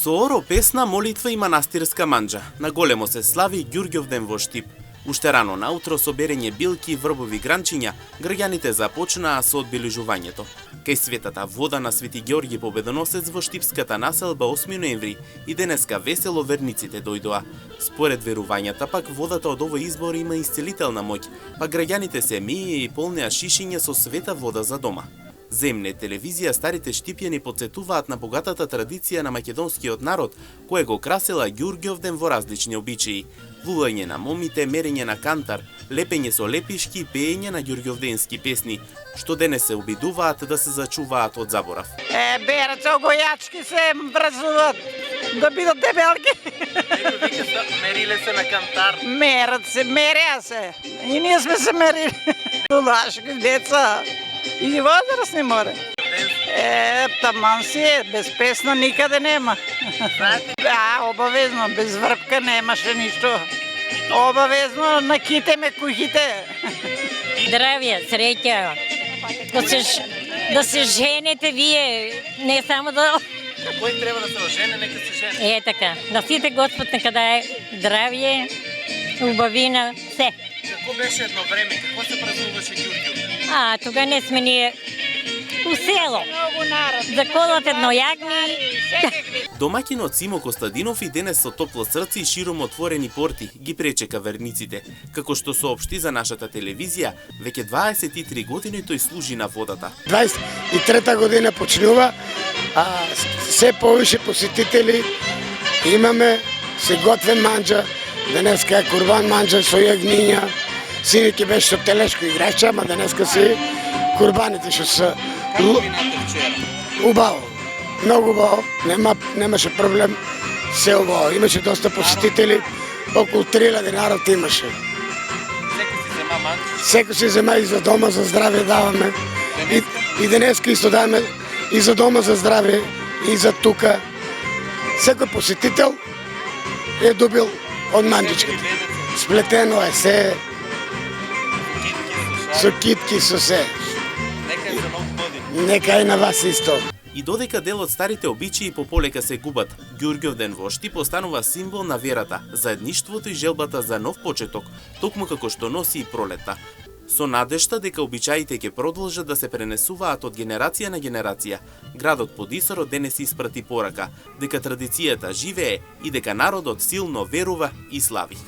Со оро, песна, молитва и манастирска манџа, на големо се слави Ѓурѓовден во Штип. Уште рано наутро со берење билки и врбови гранчиња, граѓаните започнаа со одбележувањето. Кај светата вода на Свети Ѓорѓи Победоносец во Штипската населба 8 ноември и денеска весело верниците дојдоа. Според верувањата пак водата од овој избор има исцелителна моќ, па граѓаните се миеа и полнеа шишиња со света вода за дома. Земне телевизија старите штипјани потсетуваат на богатата традиција на македонскиот народ, кој го красела Ѓурѓовден во различни обичаи. Вулање на момите, мерење на кантар, лепење со лепишки, пеење на ѓурѓовденски песни, што денес се обидуваат да се зачуваат од заборав. Берце огојачки се врзуваат да бидат дебелки. Мериле се на кантар. Мереа се. И ние сме се мерили. Тулашки деца. И возрастни море. Таман си е, без песна никаде нема. Обавезно, без врпка немаше ништо. Обавезно накитеме кухите. Здравје, среќа. Да се женете вие, не само да... Кој треба да се ожене, нека се жене. Така, на сите Господ нека даде здравје, убавина, се. Како беше едно време, како се празнуваше Ѓурѓовден? Тога не сме ние у село. За колот едно јагни. Домаќинот Симо Костадинов и денес со топло срце и широм отворени порти ги пречека верниците. Како што соопшти за нашата телевизија, веќе 23 години тој служи на водата. 23-та година почнува, се повише посетители имаме, се готве манџа, денеска е курбан манџа со јагниња, синоќ беше со телешко играче, ама денеска си курбаните што се убаво, многу убаво, немаше проблем, се убаво, имаше доста посетители, околу 3000 народ имаше. Секој си зема и за дома за здраве даваме, и денеска исто даваме и за дома за здраве, и за тука. Секој посетител е добил од манџичката. Сплетено е се, со китки, со се. Нека и на вас исто. И додека дел од старите обичаи пополека се губат, Ѓурѓовден во Штип останува символ на верата, заедништвото и желбата за нов почеток, токму како што носи и пролетта. Со надежта дека обичаите ќе продолжат да се пренесуваат од генерација на генерација, градот под Исарот денес испрати порака дека традицијата живее и дека народот силно верува и слави.